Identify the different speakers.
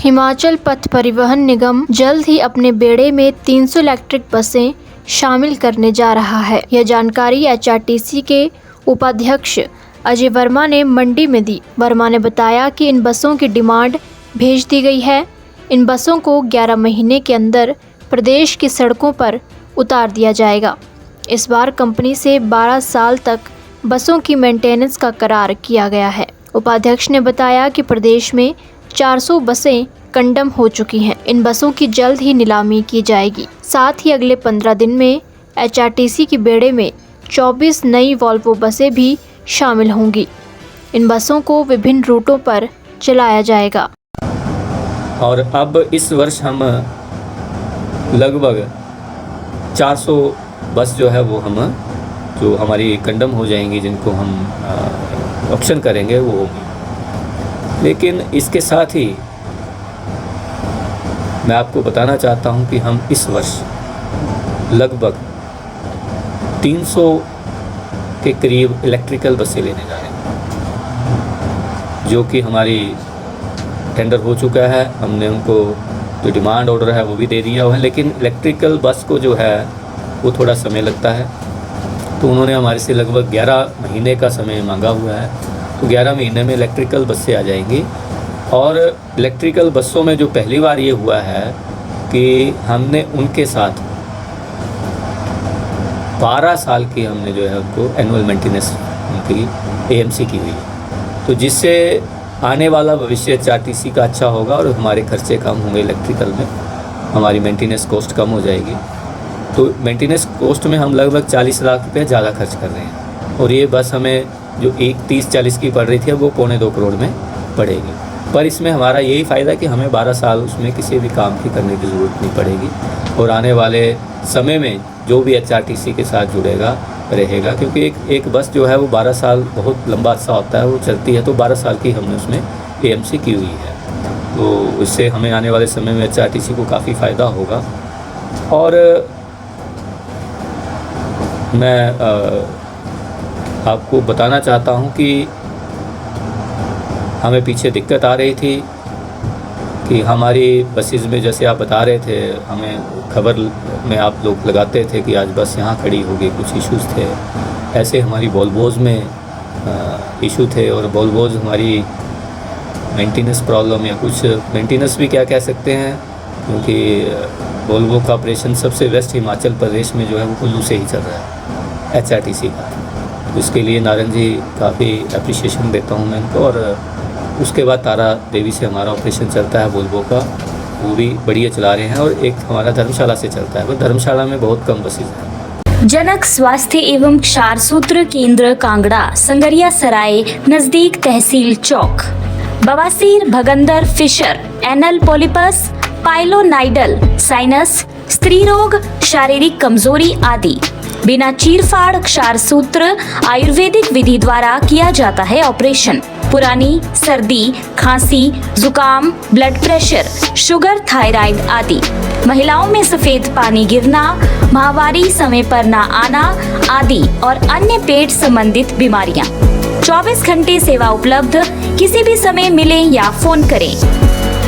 Speaker 1: हिमाचल पथ परिवहन निगम जल्द ही अपने बेड़े में 300 इलेक्ट्रिक बसें शामिल करने जा रहा है। यह जानकारी एचआरटीसी के उपाध्यक्ष अजय वर्मा ने मंडी में दी। वर्मा ने बताया कि इन बसों की डिमांड भेज दी गई है। इन बसों को 11 महीने के अंदर प्रदेश की सड़कों पर उतार दिया जाएगा। इस बार कंपनी से 12 साल तक बसों की मेंटेनेंस का करार किया गया है। उपाध्यक्ष ने बताया कि प्रदेश में 400 बसें कंडम हो चुकी हैं। इन बसों की जल्द ही नीलामी की जाएगी। साथ ही अगले 15 दिन में एचआरटीसी की बेड़े में 24 नई वॉल्वो बसें भी शामिल होंगी। इन बसों को विभिन्न रूटों पर चलाया जाएगा।
Speaker 2: और अब इस वर्ष हम लगभग 400 बस जो है वो हम जो हमारी कंडम हो जाएंगी, जिनको हम ऑप्शन करेंगे वो होंगी। लेकिन इसके साथ ही मैं आपको बताना चाहता हूं कि हम इस वर्ष लगभग 300 के करीब इलेक्ट्रिकल बसें लेने जा रहे हैं, जो कि हमारी टेंडर हो चुका है। हमने उनको जो डिमांड ऑर्डर है वो भी दे दिया हुआ है। लेकिन इलेक्ट्रिकल बस को जो है वो थोड़ा समय लगता है, तो उन्होंने हमारे से लगभग 11 महीने का समय मांगा हुआ है। तो 11 महीने में इलेक्ट्रिकल बसें आ जाएंगी। और इलेक्ट्रिकल बसों में जो पहली बार ये हुआ है कि हमने उनके साथ 12 साल की हमने जो है उनको एनुअल मेंटेनेंस उनकी एएमसी की हुई है, तो जिससे आने वाला भविष्य एचआरटीसी का अच्छा होगा और हमारे खर्चे कम होंगे। इलेक्ट्रिकल में हमारी मेंटेनेंस कॉस्ट कम हो जाएगी। तो मेंटेनेंस कॉस्ट में हम लगभग 40 लाख रुपये ज़्यादा खर्च कर रहे हैं, और ये बस हमें जो 30-40 की पड़ रही थी वो 1.25 करोड़ में पड़ेगी। पर इसमें हमारा यही फ़ायदा कि हमें 12 साल उसमें किसी भी काम की करने की ज़रूरत नहीं पड़ेगी। और आने वाले समय में जो भी एचआरटीसी के साथ जुड़ेगा रहेगा, क्योंकि एक बस जो है वो 12 साल बहुत लंबा अरसा होता है, वो चलती है। तो 12 साल की हमने उसमें एएमसी की हुई है, तो इससे हमें आने वाले समय में एचआरटीसी को काफ़ी फ़ायदा होगा। और मैं आपको बताना चाहता हूं कि हमें पीछे दिक्कत आ रही थी कि हमारी बसेज़ में, जैसे आप बता रहे थे, हमें खबर में आप लोग लगाते थे कि आज बस यहाँ खड़ी होगी, कुछ इश्यूज़ थे। ऐसे हमारी वॉल्वोज़ में इशू थे, और वॉल्वोज़ हमारी मेंटेनेंस प्रॉब्लम या कुछ मेंटेनेंस भी क्या कह सकते हैं, क्योंकि वॉल्वो का ऑपरेशन सबसे वेस्ट हिमाचल प्रदेश में जो है वो कुल्लू से ही चल रहा है एचआरटीसी का। इसके लिए नारायण जी काफ़ी अप्रिशिएशन देता हूँ मैं इनको। और उसके बाद तारा देवी से हमारा ऑपरेशन चलता है वोल्वो का, वो भी बढ़िया चला रहे हैं। और एक हमारा धर्मशाला से चलता है, वो धर्मशाला में बहुत कम बसेज हैं।
Speaker 3: जनक स्वास्थ्य एवं क्षार सूत्र केंद्र कांगड़ा, संगरिया सराय नजदीक तहसील चौक। बवासीर, भगंदर, Fisher, anal polypous, pilonidal, sinus, स्त्री रोग, शारीरिक कमजोरी आदि बिना चीरफाड़ क्षार सूत्र आयुर्वेदिक विधि द्वारा किया जाता है ऑपरेशन। पुरानी सर्दी, खांसी, जुकाम, ब्लड प्रेशर, शुगर, थायराइड आदि, महिलाओं में सफेद पानी गिरना, माहवारी समय पर न आना आदि और अन्य पेट संबंधित बीमारियां। 24 घंटे सेवा उपलब्ध, किसी भी समय मिलें या फोन करें।